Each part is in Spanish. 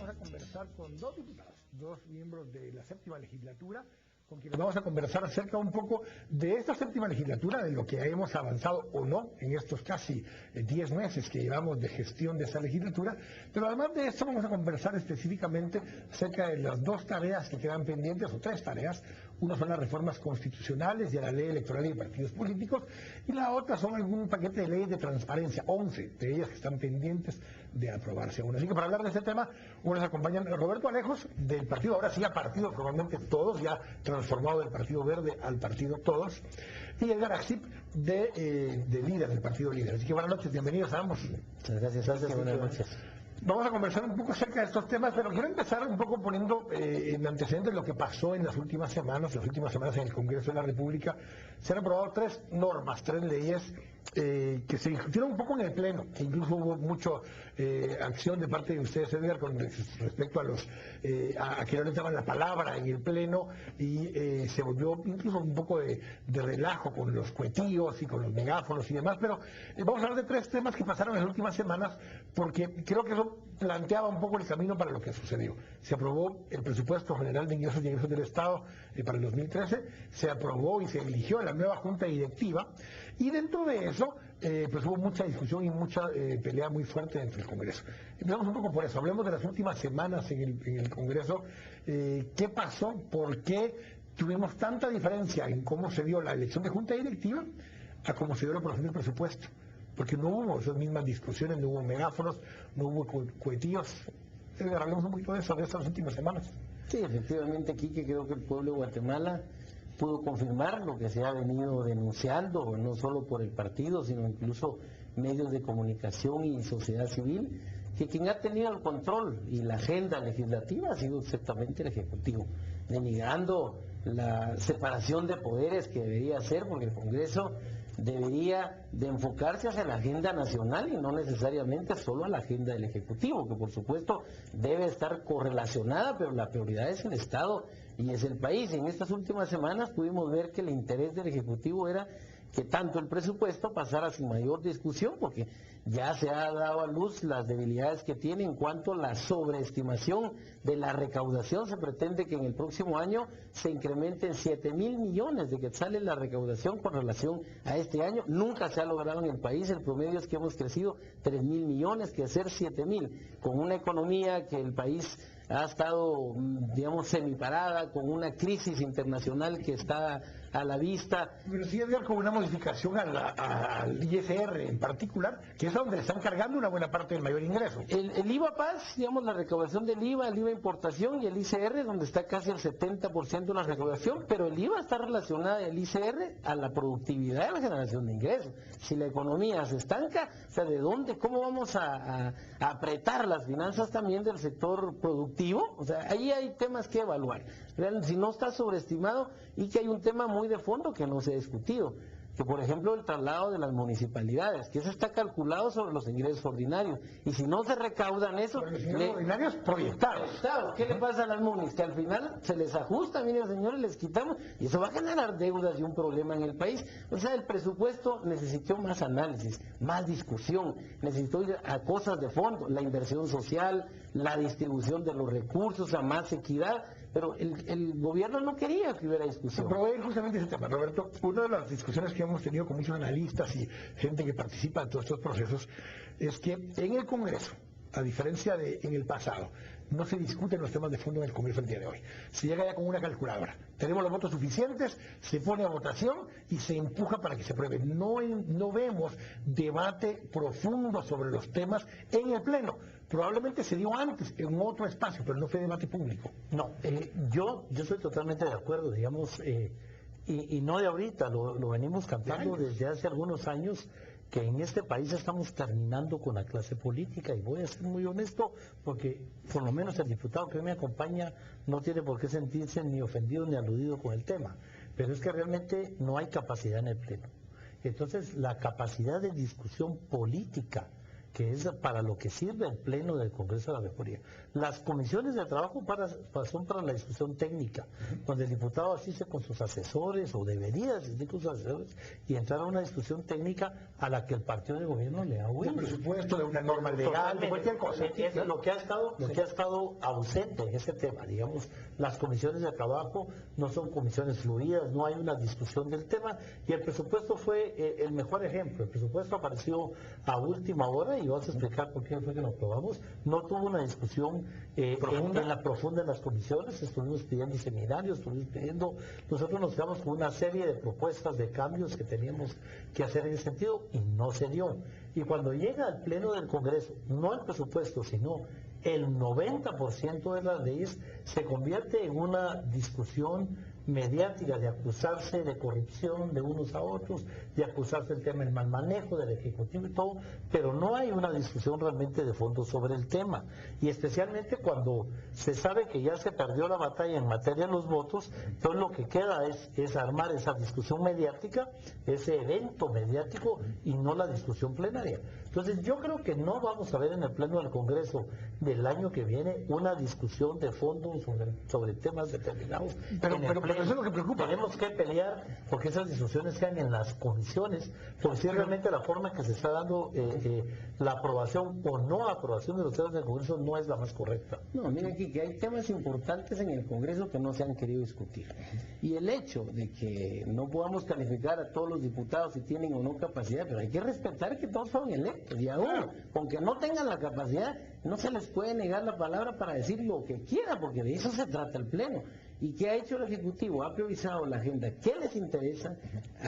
vamos a conversar con dos diputados, dos miembros de la séptima legislatura, con quienes vamos a conversar acerca un poco de esta séptima legislatura, de lo que hemos avanzado o no en estos casi 10 meses que llevamos de gestión de esa legislatura, pero además de esto vamos a conversar específicamente acerca de las dos tareas que quedan pendientes, o tres tareas. Una son las reformas constitucionales y a la ley electoral y de partidos políticos, y la otra son algún paquete de leyes de transparencia, 11 de ellas que están pendientes de aprobarse aún. Así que para hablar de este tema, nos acompañan Roberto Alejos, del partido, ahora sí a partido formalmente Todos, ya transformado del Partido Verde al Partido Todos, y Edgar Axip, de Líder, del Partido Líder. Así que buenas noches, bienvenidos a ambos. Muchas gracias, buenas noches. Vamos a conversar un poco acerca de estos temas, pero quiero empezar un poco poniendo en antecedentes lo que pasó en las últimas semanas. Las últimas semanas en el Congreso de la República se han aprobado tres normas, tres leyes que se discutieron un poco en el Pleno, que incluso hubo mucha acción de parte de ustedes, Edgar, con respecto a los a que no le daban la palabra en el Pleno, y se volvió incluso un poco de relajo con los cuetíos y con los megáfonos y demás. Pero vamos a hablar de tres temas que pasaron en las últimas semanas, porque creo que eso planteaba un poco el camino para lo que sucedió. Se aprobó el presupuesto general de ingresos y egresos del Estado para el 2013, se aprobó y se eligió la nueva junta directiva, y dentro de eso pues hubo mucha discusión y mucha pelea muy fuerte dentro del Congreso. Empezamos un poco por eso, hablemos de las últimas semanas en el Congreso. ¿Qué pasó? ¿Por qué tuvimos tanta diferencia en cómo se dio la elección de junta directiva a cómo se dio la aprobación del presupuesto? Porque no hubo esas mismas discusiones, no hubo megáfonos, no hubo cohetíos. Hablemos un poquito de eso, de estas últimas semanas. Sí, efectivamente, Quique, creo que el pueblo de Guatemala pudo confirmar lo que se ha venido denunciando, no solo por el partido, sino incluso medios de comunicación y sociedad civil, que quien ha tenido el control y la agenda legislativa ha sido exactamente el Ejecutivo, denigrando la separación de poderes que debería ser, porque el Congreso debería de enfocarse hacia la agenda nacional y no necesariamente solo a la agenda del Ejecutivo, que por supuesto debe estar correlacionada, pero la prioridad es el Estado y es el país. En estas últimas semanas pudimos ver que el interés del Ejecutivo era que tanto el presupuesto pasara sin mayor discusión, porque ya se ha dado a luz las debilidades que tiene en cuanto a la sobreestimación de la recaudación. Se pretende que en el próximo año se incrementen 7.000 millones de quetzales la recaudación con relación a este año. Nunca se ha logrado en el país, el promedio es que hemos crecido 3.000 millones, que hacer 7.000, con una economía que el país ha estado, digamos, semiparada, con una crisis internacional que está a la vista. Pero sí había como una modificación al ISR en particular, que es a donde le están cargando una buena parte del mayor ingreso. El IVA Paz, digamos, la recaudación del IVA, el IVA importación y el ICR, donde está casi el 70% de la recaudación, pero el IVA está relacionado, el ICR, a la productividad de la generación de ingresos. Si la economía se estanca, o sea, ¿de dónde? ¿Cómo vamos a apretar las finanzas también del sector productivo? O sea, ahí hay temas que evaluar. Si no está sobreestimado, y que hay un tema muy de fondo que no se ha discutido, que por ejemplo el traslado de las municipalidades, que eso está calculado sobre los ingresos ordinarios, y si no se recaudan eso, los ingresos ordinarios proyectados. ¿Qué le pasa a las munis? Que al final se les ajusta, miren señores, les quitamos, y eso va a generar deudas y un problema en el país. O sea, el presupuesto necesitó más análisis, más discusión, necesitó ir a cosas de fondo, la inversión social, la distribución de los recursos, a más equidad, pero el gobierno no quería que hubiera discusión. Pero justamente ese tema, Roberto, una de las discusiones que hemos tenido con muchos analistas y gente que participa en todos estos procesos es que en el Congreso, a diferencia de en el pasado, no se discuten los temas de fondo en el Congreso el día de hoy. Se llega ya con una calculadora. Tenemos los votos suficientes, se pone a votación y se empuja para que se apruebe. No vemos debate profundo sobre los temas en el Pleno. Probablemente se dio antes, en otro espacio, pero no fue debate público. No, yo estoy totalmente de acuerdo, digamos, y no de ahorita, lo venimos cantando desde hace algunos años, que en este país estamos terminando con la clase política, y voy a ser muy honesto, porque por lo menos el diputado que me acompaña no tiene por qué sentirse ni ofendido ni aludido con el tema, pero es que realmente no hay capacidad en el Pleno. Entonces, la capacidad de discusión política que es para lo que sirve el Pleno del Congreso de la República. Las comisiones de trabajo son para la discusión técnica, donde el diputado asiste con sus asesores, o debería asistir con sus asesores, y entrar a una discusión técnica a la que el partido de gobierno le da De presupuesto, de una norma legal, de cualquier cosa. Es lo que ha estado ausente en ese tema. Digamos, las comisiones de trabajo no son comisiones fluidas, no hay una discusión del tema, y el presupuesto fue el mejor ejemplo. El presupuesto apareció a última hora, y vas a explicar por qué fue que lo aprobamos. No tuvo una discusión profunda en las comisiones. Estuvimos pidiendo seminarios, nosotros nos quedamos con una serie de propuestas de cambios que teníamos que hacer en ese sentido, y no se dio. Y cuando llega al Pleno del Congreso, no el presupuesto, sino el 90% de las leyes, se convierte en una discusión mediática de acusarse de corrupción de unos a otros, de acusarse del tema del mal manejo del Ejecutivo y todo, pero no hay una discusión realmente de fondo sobre el tema. Y especialmente cuando se sabe que ya se perdió la batalla en materia de los votos, entonces lo que queda es armar esa discusión mediática, ese evento mediático, y no la discusión plenaria. Entonces yo creo que no vamos a ver en el Pleno del Congreso del año que viene una discusión de fondo sobre temas determinados. Pero eso es lo que preocupa. Tenemos que pelear porque esas discusiones sean en las comisiones, porque si realmente la forma que se está dando la aprobación o no aprobación de los temas del Congreso no es la más correcta. No, miren aquí que hay temas importantes en el Congreso que no se han querido discutir. Y el hecho de que no podamos calificar a todos los diputados si tienen o no capacidad, pero hay que respetar que todos son electos. Y aún, aunque no tengan la capacidad, no se les puede negar la palabra para decir lo que quiera, porque de eso se trata el Pleno. ¿Y qué ha hecho el Ejecutivo? Ha priorizado la agenda. ¿Qué les interesa?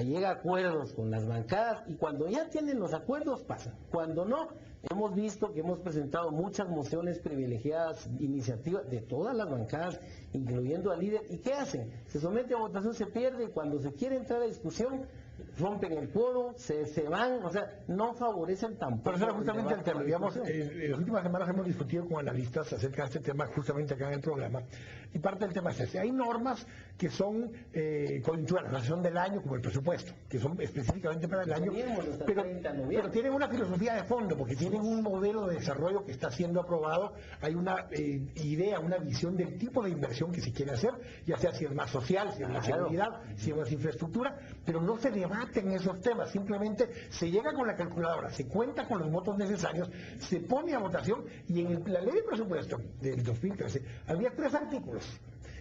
Llega a acuerdos con las bancadas, y cuando ya tienen los acuerdos pasa. Cuando no, hemos visto que hemos presentado muchas mociones privilegiadas, iniciativas de todas las bancadas, incluyendo al líder. ¿Y qué hacen? Se somete a votación, se pierde, y cuando se quiere entrar a discusión, rompen el quórum, se van, o sea, no favorecen tampoco. Pero eso era justamente el tema. Digamos, en las últimas semanas hemos discutido con analistas acerca de este tema, justamente acá en el programa, y parte del tema es ese. Hay normas que son coyunturales, la sesión del año, como el presupuesto, que son específicamente para el año, pero tienen una filosofía de fondo, porque tienen un modelo de desarrollo que está siendo aprobado, hay una idea, una visión del tipo de inversión que se quiere hacer, ya sea si es más social, si es más seguridad, si es más infraestructura, pero no se debaten esos temas, simplemente se llega con la calculadora, se cuenta con los votos necesarios, se pone a votación, y en la ley de presupuesto del 2013 había 3 artículos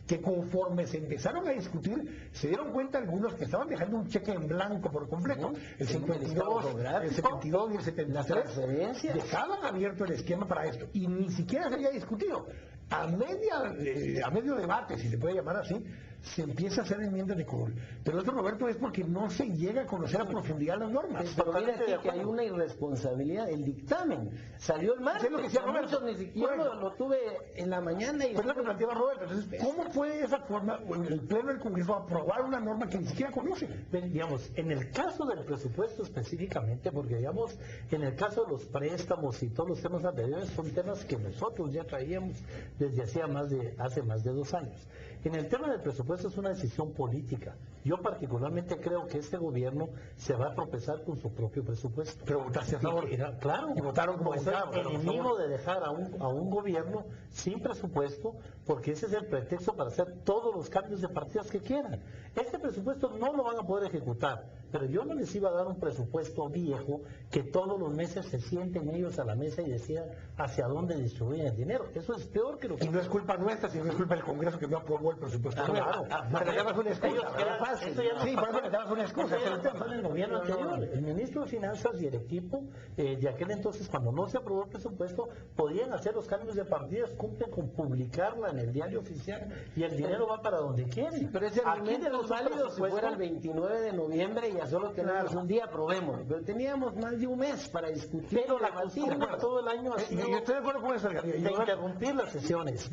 que conforme se empezaron a discutir, se dieron cuenta algunos que estaban dejando un cheque en blanco por completo. El 52, el 72 y el 73 dejaban abierto el esquema para esto, y ni siquiera se había discutido. A medio debate, si se puede llamar así, se empieza a hacer enmiendas de color. Pero esto, Roberto, es porque no se llega a conocer a profundidad las normas. Pero mira aquí que hay una irresponsabilidad. El dictamen salió el martes. Es lo que decía Roberto. Ni siquiera lo tuve en la mañana. Es lo que planteaba Roberto. Entonces, ¿cómo puede de esa forma el Pleno del Congreso aprobar una norma que ni siquiera conoce? Digamos, en el caso del presupuesto específicamente, porque digamos, en el caso de los préstamos y todos los temas anteriores, son temas que nosotros ya traíamos desde hace más de 2 años. En el tema del presupuesto es una decisión política. Yo particularmente creo que este gobierno se va a tropezar con su propio presupuesto. Pero votaste a favor. Claro. Y votaron como votaron. Soy enemigo de dejar a un gobierno sin presupuesto, porque ese es el pretexto para hacer todos los cambios de partidas que quieran. Este presupuesto no lo van a poder ejecutar, pero yo no les iba a dar un presupuesto viejo que todos los meses se sienten ellos a la mesa y decidan hacia dónde distribuyen el dinero. Eso es peor que lo que... Y no es culpa nuestra, sino es culpa del Congreso que no aprobó el presupuesto. Pero le dabas una excusa. Sí, por eso le dabas una excusa. Eso ya pasó en el gobierno anterior. El ministro de Finanzas y el equipo de aquel entonces, cuando no se aprobó el presupuesto, podían hacer los cambios de partidas, cumplen con publicarla en el diario oficial, y el dinero va para donde quiere. Sí, pero ese argumento es válido si fuera el 29 de noviembre y ya solo tenemos un día, aprobemos. Pero teníamos más de un mes para discutir. Pero la costumbre todo el año ha sido... Yo estoy de acuerdo con eso, de interrumpir las sesiones,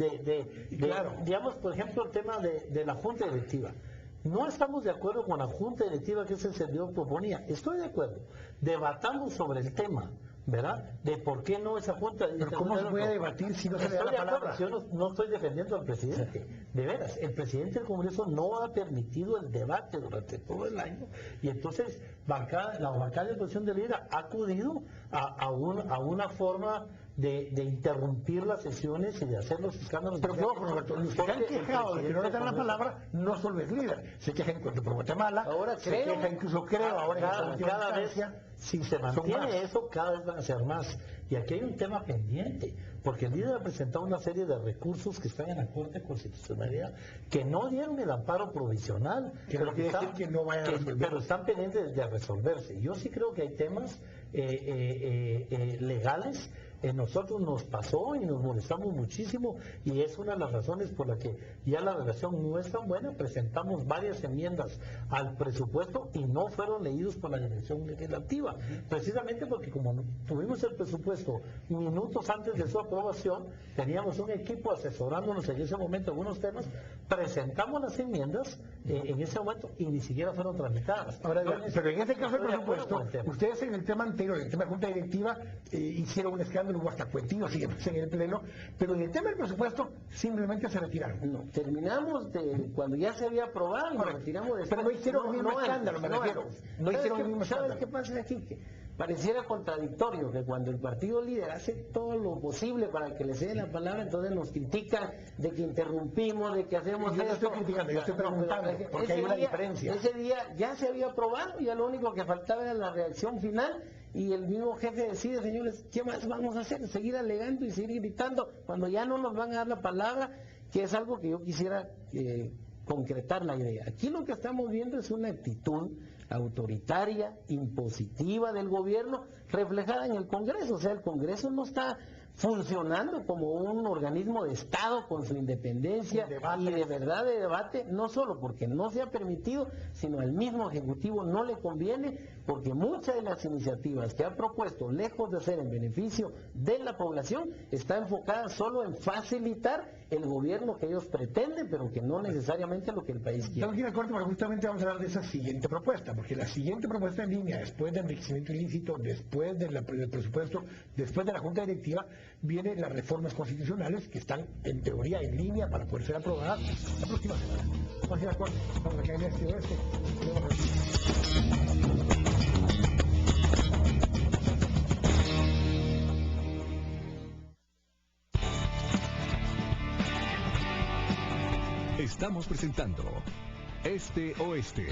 digamos, por ejemplo, el tema de la Junta Directiva. No estamos de acuerdo con la Junta Directiva que ese servidor proponía. Estoy de acuerdo. Debatamos sobre el tema. ¿verdad? De por qué no esa junta. Pero ¿cómo se puede debatir si no se le da la palabra? Yo no estoy defendiendo al presidente. De veras, el presidente del Congreso no ha permitido el debate durante todo el año y entonces la bancada de oposición de Lira ha acudido a una forma de interrumpir las sesiones y de hacer los escándalos. Pero que ojo, Roberto, los que se han quejado de que no le dan la palabra no solo es líder. Se quejan contra Guatemala, ahora se queja incluso ahora cada vez, si se mantiene eso, cada vez van a ser más. Y aquí hay un tema pendiente, porque el líder ha presentado una serie de recursos que están en la Corte de Constitucionalidad que no dieron el amparo provisional, pero están pendientes de resolverse. Yo sí creo que hay temas legales. Nosotros nos pasó y nos molestamos muchísimo y es una de las razones por la que ya la relación no es tan buena. Presentamos varias enmiendas al presupuesto y no fueron leídos por la dirección legislativa, precisamente porque como tuvimos el presupuesto minutos antes de su aprobación, teníamos un equipo asesorándonos en ese momento en algunos temas, presentamos las enmiendas en ese momento y ni siquiera fueron tramitadas. Ahora, pero en este caso del presupuesto, ustedes en el tema anterior, en el tema de Junta Directiva, hicieron un escándalo, hubo hasta cuentillos en el Pleno, pero en el tema del presupuesto simplemente se retiraron. No, terminamos cuando ya se había aprobado y nos retiramos de... Pero no hicieron el mismo escándalo, me refiero. No hicieron el mismo escándalo. ¿Sabes qué pasa aquí? Que pareciera contradictorio que cuando el partido líder hace todo lo posible para que le cede la palabra, entonces nos critica de que interrumpimos, de que hacemos yo no estoy criticando, yo estoy preguntando, porque hay una diferencia. Ese día ya se había aprobado, ya lo único que faltaba era la reacción final, y el mismo jefe decide, señores, ¿qué más vamos a hacer? Seguir alegando y seguir gritando cuando ya no nos van a dar la palabra, que es algo que yo quisiera concretar la idea. Aquí lo que estamos viendo es una actitud autoritaria, impositiva del gobierno, reflejada en el Congreso. O sea, el Congreso no está funcionando como un organismo de Estado con su independencia y de verdad de debate, no solo porque no se ha permitido, sino al mismo Ejecutivo no le conviene, porque muchas de las iniciativas que ha propuesto, lejos de ser en beneficio de la población, está enfocada solo en facilitar el gobierno que ellos pretenden, pero que no necesariamente lo que el país quiere. Estamos aquí de acuerdo, pero justamente vamos a hablar de esa siguiente propuesta, porque la siguiente propuesta en línea, después del enriquecimiento ilícito, después del presupuesto, después de la Junta Directiva, vienen las reformas constitucionales que están en teoría en línea para poder ser aprobadas la próxima semana. Estamos aquí de acuerdo, estamos acá en este oeste. Estamos presentando Este Oeste.